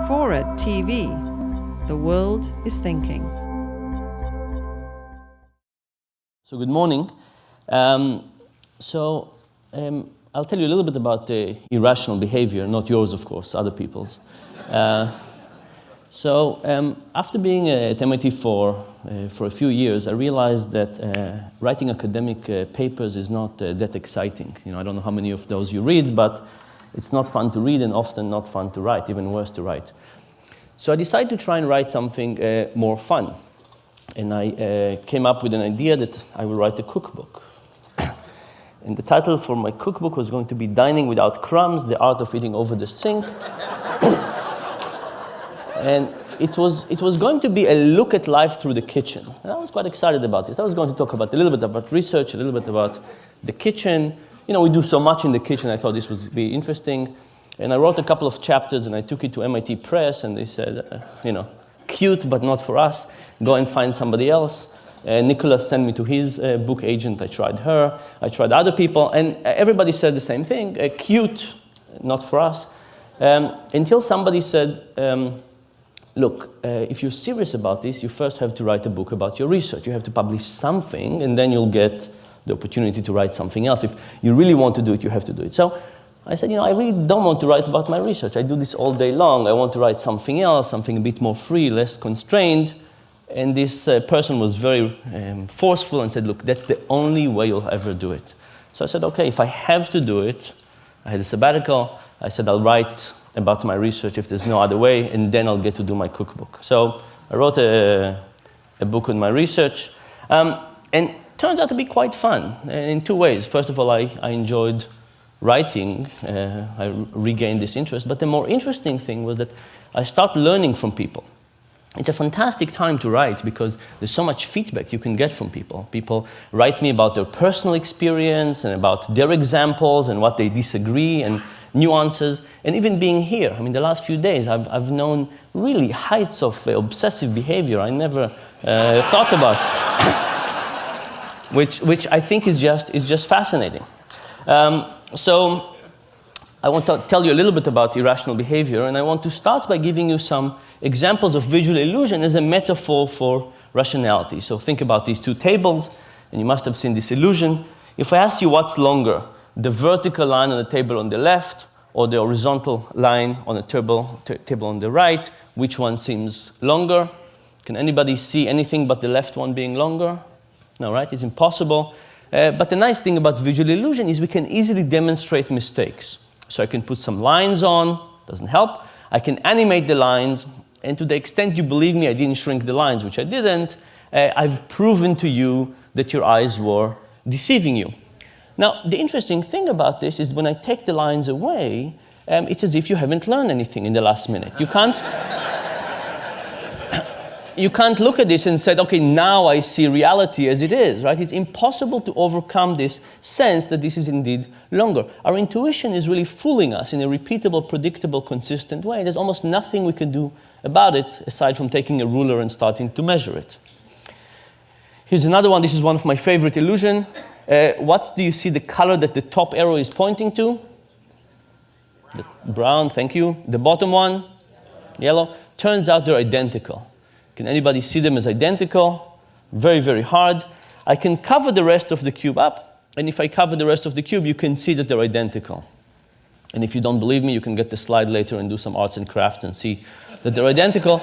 FORA.tv. The world is thinking. So good morning. I'll tell you a little bit about the irrational behavior, not yours, of course, other people's. After being at MIT for a few years, I realized that writing academic papers is not that exciting. I don't know how many of those you read, but it's not fun to read and often not fun to write, even worse to write. So I decided to try and write something more fun. And I came up with an idea that I will write a cookbook. And the title for my cookbook was going to be Dining Without Crumbs, The Art of Eating Over the Sink. And it was going to be a look at life through the kitchen. And I was quite excited about this. I was going to talk about a little bit about research, a little bit about the kitchen. We do so much in the kitchen, I thought this would be interesting. And I wrote a couple of chapters and I took it to MIT Press and they said, cute, but not for us. Go and find somebody else. Nicholas sent me to his book agent. I tried her. I tried other people. And everybody said the same thing, cute, not for us. Until somebody said, look, if you're serious about this, you first have to write a book about your research. You have to publish something, and then you'll get the opportunity to write something else. If you really want to do it, you have to do it. So I said, I really don't want to write about my research. I do this all day long. I want to write something else, something a bit more free, less constrained. And this person was very forceful and said, look, that's the only way you'll ever do it. So I said, okay, if I have to do it, I had a sabbatical. I said, I'll write about my research if there's no other way, and then I'll get to do my cookbook. So I wrote a book on my research. And it turns out to be quite fun in two ways. First of all, I enjoyed writing. I regained this interest. But the more interesting thing was that I started learning from people. It's a fantastic time to write because there's so much feedback you can get from people. People write me about their personal experience and about their examples and what they disagree and nuances. And even being here, the last few days, I've known really heights of obsessive behavior I never thought about, which I think is just fascinating. So I want to tell you a little bit about irrational behavior, and I want to start by giving you some examples of visual illusion as a metaphor for rationality. So think about these two tables, and you must have seen this illusion. If I ask you what's longer, the vertical line on the table on the left or the horizontal line on the table on the right, which one seems longer? Can anybody see anything but the left one being longer? No, right? It's impossible. But the nice thing about visual illusion is we can easily demonstrate mistakes. So I can put some lines on, doesn't help. I can animate the lines, and to the extent you believe me, I didn't shrink the lines, which I didn't. I've proven to you that your eyes were deceiving you. Now, the interesting thing about this is when I take the lines away, it's as if you haven't learned anything in the last minute. You can't look at this and say, okay, now I see reality as it is, right? It's impossible to overcome this sense that this is indeed longer. Our intuition is really fooling us in a repeatable, predictable, consistent way. There's almost nothing we can do about it aside from taking a ruler and starting to measure it. Here's another one. This is one of my favorite illusions. What do you see the color that the top arrow is pointing to? The brown, thank you. The bottom one? Yellow. Turns out they're identical. Can anybody see them as identical? Very, very hard. I can cover the rest of the cube up, and if I cover the rest of the cube, you can see that they're identical. And if you don't believe me, you can get the slide later and do some arts and crafts and see that they're identical.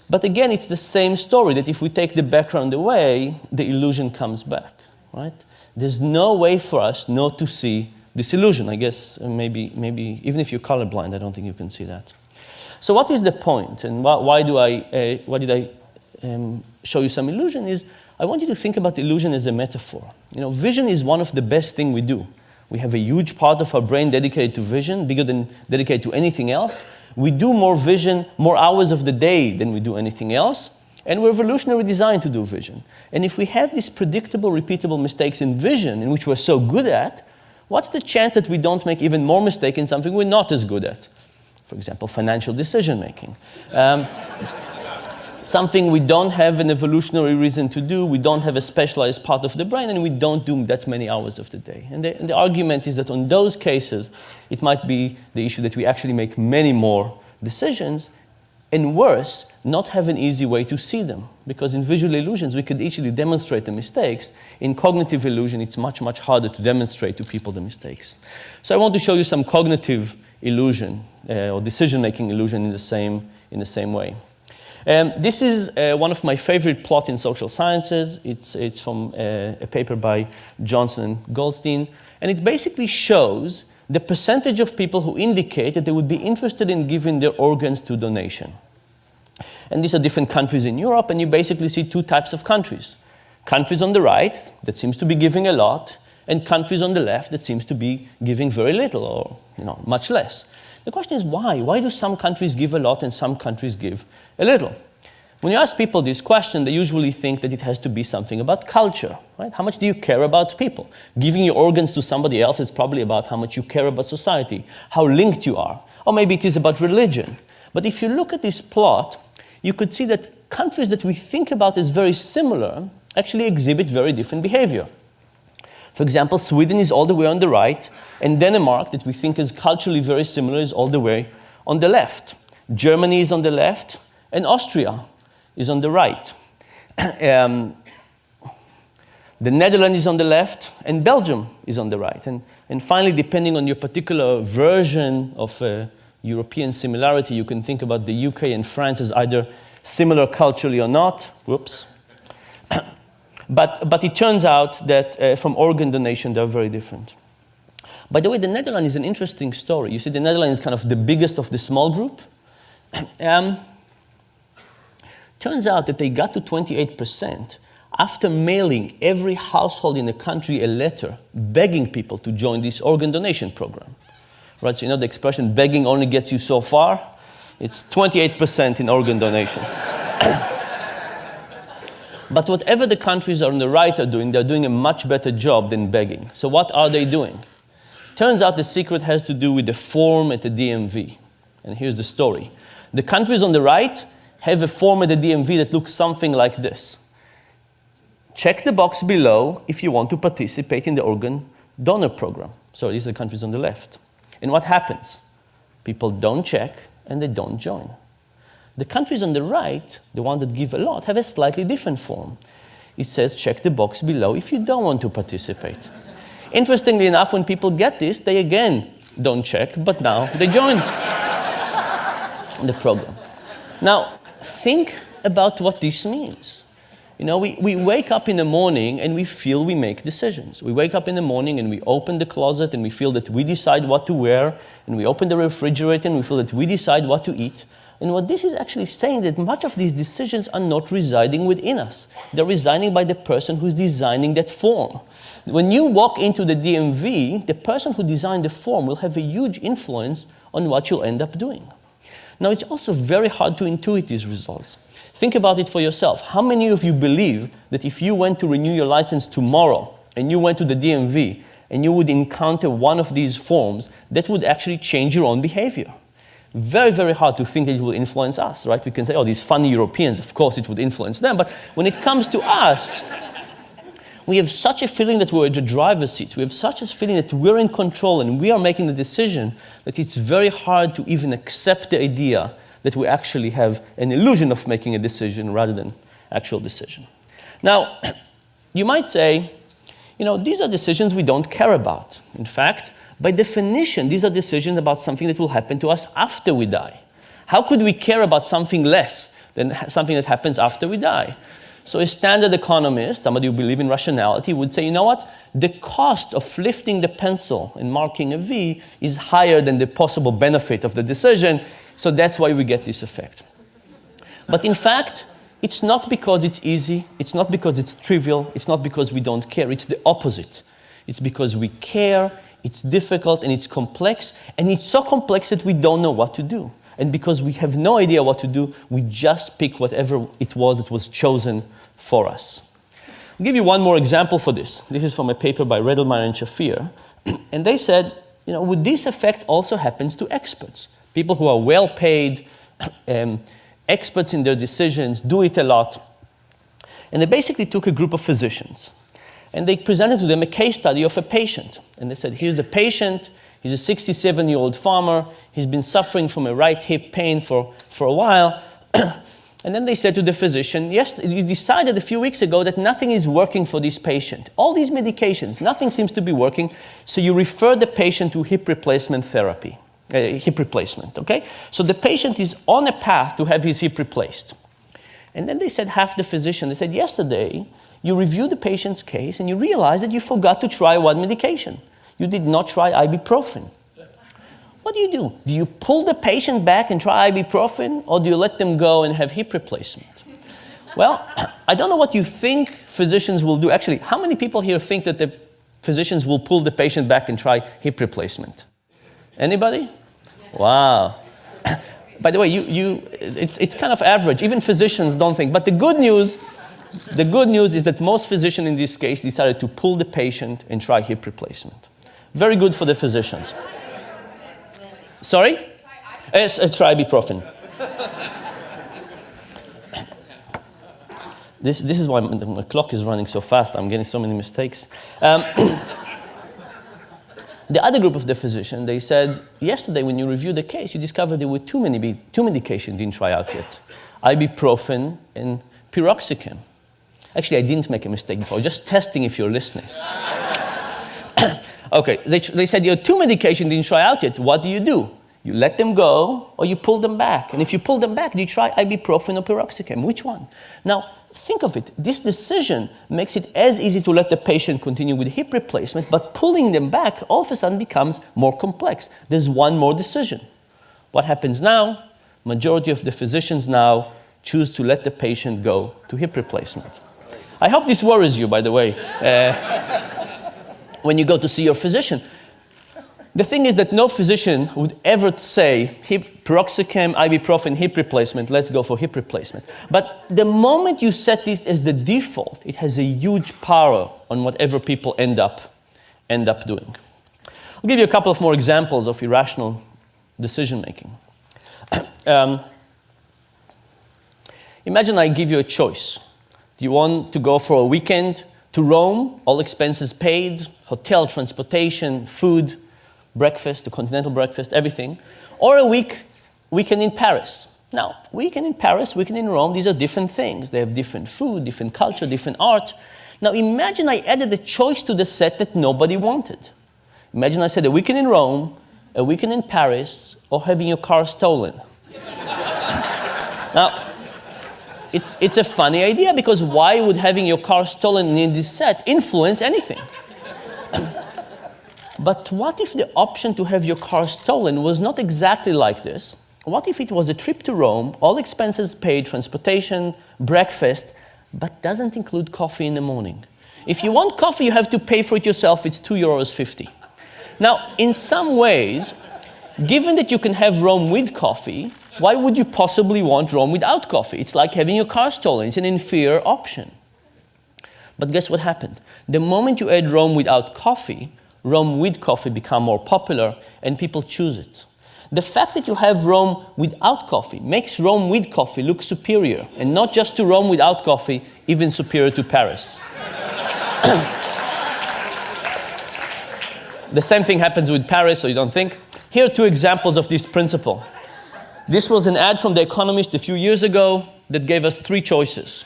But again, it's the same story, that if we take the background away, the illusion comes back, right? There's no way for us not to see this illusion. I guess maybe even if you're colorblind, I don't think you can see that. So what is the point, and why did I show you some illusion? Is I want you to think about illusion as a metaphor. Vision is one of the best things we do. We have a huge part of our brain dedicated to vision, bigger than dedicated to anything else. We do more vision, more hours of the day than we do anything else, and we're evolutionarily designed to do vision. And if we have these predictable, repeatable mistakes in vision, in which we're so good at, what's the chance that we don't make even more mistakes in something we're not as good at? For example, financial decision-making. Something we don't have an evolutionary reason to do, we don't have a specialized part of the brain, and we don't do that many hours of the day. And the argument is that on those cases, it might be the issue that we actually make many more decisions, and worse, not have an easy way to see them. Because in visual illusions, we could easily demonstrate the mistakes. In cognitive illusion, it's much, much harder to demonstrate to people the mistakes. So I want to show you some cognitive illusion or decision-making illusion in the same way. This is one of my favorite plots in social sciences. It's from a paper by Johnson and Goldstein. And it basically shows the percentage of people who indicate that they would be interested in giving their organs to donation. And these are different countries in Europe, and you basically see two types of countries. Countries on the right that seems to be giving a lot, and countries on the left that seems to be giving very little or much less. The question is why? Why do some countries give a lot and some countries give a little? When you ask people this question, they usually think that it has to be something about culture, right? How much do you care about people? Giving your organs to somebody else is probably about how much you care about society, how linked you are. Or maybe it is about religion. But if you look at this plot, you could see that countries that we think about as very similar actually exhibit very different behavior. For example, Sweden is all the way on the right, and Denmark, that we think is culturally very similar, is all the way on the left. Germany is on the left, and Austria is on the right. The Netherlands is on the left, and Belgium is on the right. And finally, depending on your particular version of European similarity, you can think about the UK and France as either similar culturally or not. Whoops. But it turns out that from organ donation, they're very different. By the way, the Netherlands is an interesting story. You see, the Netherlands is kind of the biggest of the small group. Turns out that they got to 28% after mailing every household in the country a letter begging people to join this organ donation program. Right, so you know the expression, begging only gets you so far? It's 28% in organ donation. But whatever the countries on the right are doing, they're doing a much better job than begging. So what are they doing? Turns out the secret has to do with the form at the DMV. And here's the story. The countries on the right have a form at the DMV that looks something like this. Check the box below if you want to participate in the organ donor program. So these are the countries on the left. And what happens? People don't check and they don't join. The countries on the right, the ones that give a lot, have a slightly different form. It says check the box below if you don't want to participate. Interestingly enough, when people get this, they again don't check, but now they join the program. Now, think about what this means. You know, we wake up in the morning and we feel we make decisions. We wake up in the morning and we open the closet and we feel that we decide what to wear, and we open the refrigerator and we feel that we decide what to eat. And what this is actually saying that much of these decisions are not residing within us. They're residing by the person who's designing that form. When you walk into the DMV, the person who designed the form will have a huge influence on what you'll end up doing. Now, it's also very hard to intuit these results. Think about it for yourself. How many of you believe that if you went to renew your license tomorrow and you went to the DMV and you would encounter one of these forms, that would actually change your own behavior? Very, very hard to think that it will influence us, right? We can say, oh, these funny Europeans, of course it would influence them. But when it comes to us, we have such a feeling that we're in the driver's seat. We have such a feeling that we're in control and we are making the decision that it's very hard to even accept the idea that we actually have an illusion of making a decision rather than actual decision. Now, you might say, you know, these are decisions we don't care about. In fact, by definition, these are decisions about something that will happen to us after we die. How could we care about something less than something that happens after we die? So a standard economist, somebody who believes in rationality, would say, you know what? The cost of lifting the pencil and marking a V is higher than the possible benefit of the decision, so that's why we get this effect. But in fact, it's not because it's easy, it's not because it's trivial, it's not because we don't care, it's the opposite. It's because we care, it's difficult, and it's complex, and it's so complex that we don't know what to do. And because we have no idea what to do, we just pick whatever it was that was chosen for us. I'll give you one more example for this. This is from a paper by Redelmeyer and Shafir. And they said, you know, would this effect also happen to experts? People who are well paid, experts in their decisions, do it a lot. And they basically took a group of physicians. And they presented to them a case study of a patient. And they said, here's a patient, He's a 67-year-old farmer. He's been suffering from a right hip pain for a while. And then they said to the physician, yes, you decided a few weeks ago that nothing is working for this patient. All these medications, nothing seems to be working, so you refer the patient to hip replacement therapy, hip replacement, okay? So the patient is on a path to have his hip replaced. And then they said, half the physician, they said, yesterday, you reviewed the patient's case and you realized that you forgot to try one medication. You did not try ibuprofen. What do? Do you pull the patient back and try ibuprofen, or do you let them go and have hip replacement? Well, I don't know what you think physicians will do. Actually, how many people here think that the physicians will pull the patient back and try hip replacement? Anybody? Wow. By the way, it's kind of average. Even physicians don't think. But the good news is that most physicians in this case decided to pull the patient and try hip replacement. Very good for the physicians. Sorry? Yes, try ibuprofen. This is why my clock is running so fast. I'm getting so many mistakes. The other group of the physician, they said, yesterday when you reviewed the case, you discovered there were two medications you didn't try out yet. Ibuprofen and piroxicam. Actually, I didn't make a mistake before. Just testing if you're listening. Okay, they said you have two medications you didn't try out yet. What do? You let them go or you pull them back. And if you pull them back, do you try ibuprofen or piroxicam? Which one? Now, think of it. This decision makes it as easy to let the patient continue with hip replacement, but pulling them back all of a sudden becomes more complex. There's one more decision. What happens now? Majority of the physicians now choose to let the patient go to hip replacement. I hope this worries you, by the way, when you go to see your physician. The thing is that no physician would ever say piroxicam, ibuprofen, hip replacement, let's go for hip replacement. But the moment you set this as the default, it has a huge power on whatever people end up doing. I'll give you a couple of more examples of irrational decision making. Imagine I give you a choice. Do you want to go for a weekend to Rome, all expenses paid, hotel, transportation, food, breakfast, the continental breakfast, everything, or a weekend in Paris? Now, weekend in Paris, weekend in Rome, these are different things. They have different food, different culture, different art. Now, imagine I added a choice to the set that nobody wanted. Imagine I said a weekend in Rome, a weekend in Paris, or having your car stolen. Now, it's a funny idea, because why would having your car stolen in this set influence anything? But what if the option to have your car stolen was not exactly like this? What if it was a trip to Rome, all expenses paid, transportation, breakfast, but doesn't include coffee in the morning? If you want coffee, you have to pay for it yourself. It's €2.50. Now, in some ways, given that you can have Rome with coffee, why would you possibly want Rome without coffee? It's like having your car stolen. It's an inferior option. But guess what happened? The moment you add Rome without coffee, Rome with coffee become more popular, and people choose it. The fact that you have Rome without coffee makes Rome with coffee look superior, and not just to Rome without coffee, even superior to Paris. The same thing happens with Paris, so you don't think? Here are two examples of this principle. This was an ad from The Economist a few years ago that gave us three choices.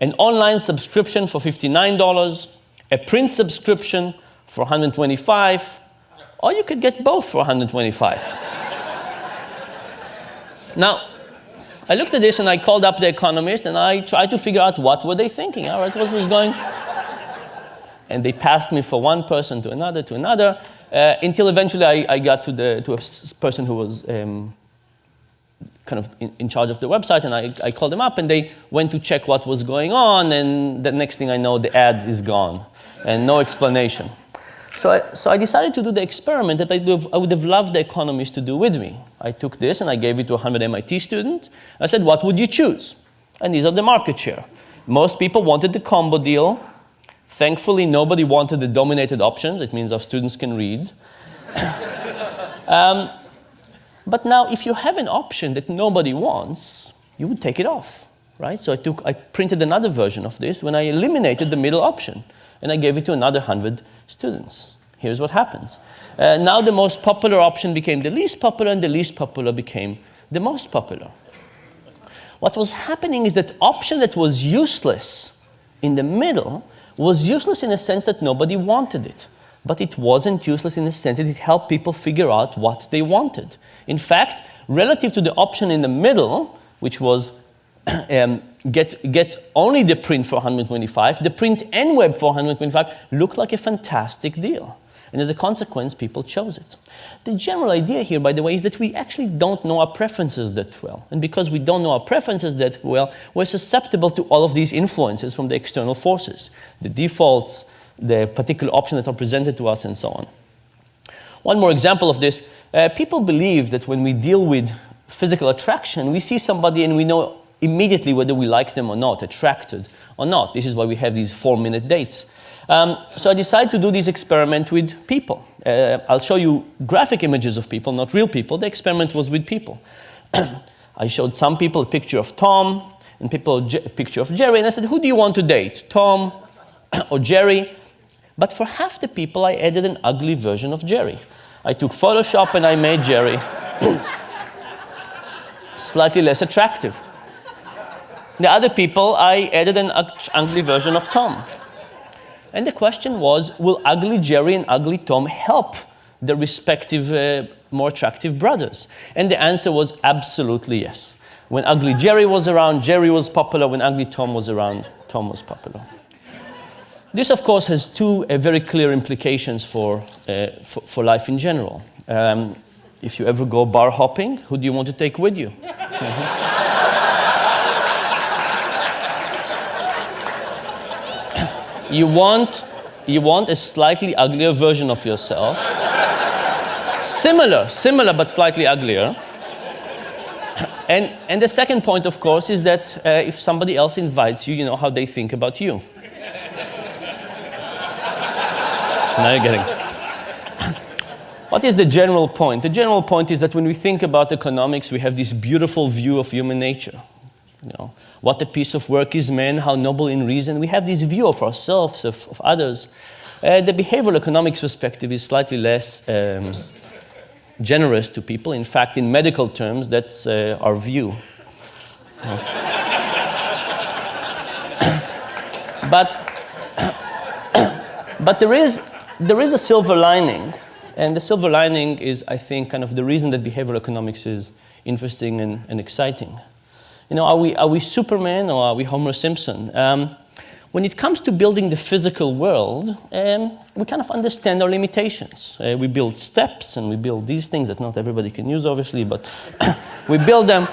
An online subscription for $59, a print subscription for $125, or you could get both for $125. Now, I looked at this and I called up The Economist and I tried to figure out what were they thinking, all right, what was going. And they passed me from one person to another, until eventually I got to a person who was kind of in charge of the website, and I called them up and they went to check what was going on, and the next thing I know, the ad is gone and no explanation. So I decided to do the experiment that I would have loved The Economist to do with me. I took this and I gave it to 100 MIT students. I said, what would you choose? And these are the market share. Most people wanted the combo deal. Thankfully, nobody wanted the dominated options. It means our students can read. But now, if you have an option that nobody wants, you would take it off, right? So I printed another version of this when I eliminated the middle option. And I gave it to another 100 students. here's what happens. Now the most popular option became the least popular, and the least popular became the most popular. What was happening is that option that was useless in the middle was useless in the sense that nobody wanted it. But it wasn't useless in the sense that it helped people figure out what they wanted. In fact, relative to the option in the middle, which was get only the print for 125, the print and web for 125 looked like a fantastic deal. And as a consequence, people chose it. The general idea here, by the way, is that we actually don't know our preferences that well. And because we don't know our preferences that well, we're susceptible to all of these influences from the external forces, the defaults, the particular options that are presented to us, and so on. One more example of this, people believe that when we deal with physical attraction, we see somebody and we know immediately whether we like them or not, attracted or not. This is why we have these 4-minute dates. So I decided to do this experiment with people. I'll show you graphic images of people, not real people. The experiment was with people. I showed some people a picture of Tom and people a picture of Jerry, and I said, who do you want to date, Tom or Jerry? But for half the people, I added an ugly version of Jerry. I took Photoshop and I made Jerry slightly less attractive. The other people, I added an ugly version of Tom. And the question was, will ugly Jerry and ugly Tom help the respective more attractive brothers? And the answer was absolutely yes. When ugly Jerry was around, Jerry was popular. When ugly Tom was around, Tom was popular. This, of course, has two very clear implications for life in general. If you ever go bar hopping, who do you want to take with you? You want a slightly uglier version of yourself. Similar, but slightly uglier. And the second point, of course, is that if somebody else invites you, you know how they think about you. Now you're getting it. What is the general point? The general point is that when we think about economics, we have this beautiful view of human nature. You know, what a piece of work is man, how noble in reason. We have this view of ourselves, of others. The behavioral economics perspective is slightly less generous to people. In fact, in medical terms, that's our view. But there is a silver lining. And the silver lining is, I think, kind of the reason that behavioral economics is interesting and exciting. You know, are we Superman or are we Homer Simpson? When it comes to building the physical world, we kind of understand our limitations. We build steps and we build these things that not everybody can use, obviously, but we build them.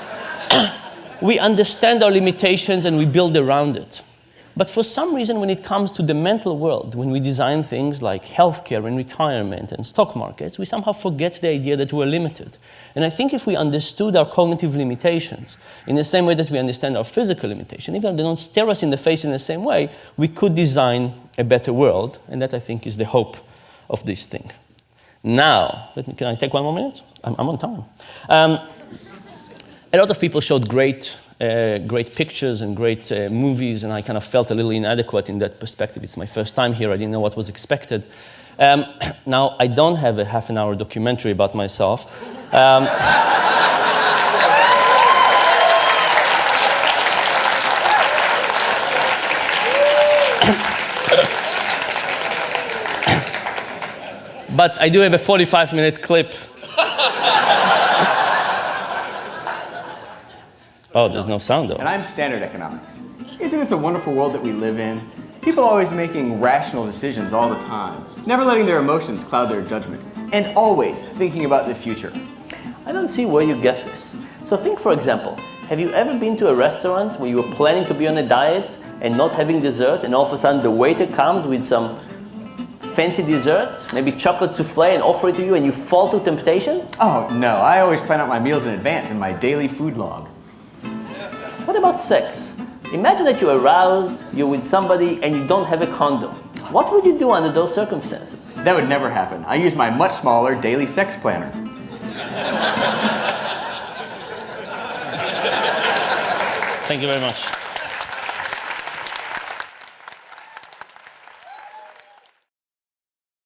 We understand our limitations and we build around it. But for some reason, when it comes to the mental world, when we design things like healthcare and retirement and stock markets, we somehow forget the idea that we're limited. And I think if we understood our cognitive limitations in the same way that we understand our physical limitation, even if they don't stare us in the face in the same way, we could design a better world. And that, I think, is the hope of this thing. Now, can I take 1 more minute? I'm on time. A lot of people showed great pictures and great movies, and I kind of felt a little inadequate in that perspective. It's my first time here. I didn't know what was expected. Now, I don't have a half-an-hour documentary about myself. But I do have a 45-minute clip. Oh, there's no sound though. And I'm Standard Economics. Isn't this a wonderful world that we live in? People always making rational decisions all the time, never letting their emotions cloud their judgment, and always thinking about the future. I don't see where you get this. So think, for example, have you ever been to a restaurant where you were planning to be on a diet and not having dessert, and all of a sudden the waiter comes with some fancy dessert, maybe chocolate souffle, and offer it to you, and you fall to temptation? Oh, no. I always plan out my meals in advance in my daily food log. What about sex? Imagine that you're aroused, you're with somebody, and you don't have a condom. What would you do under those circumstances? That would never happen. I use my much smaller daily sex planner. Thank you very much.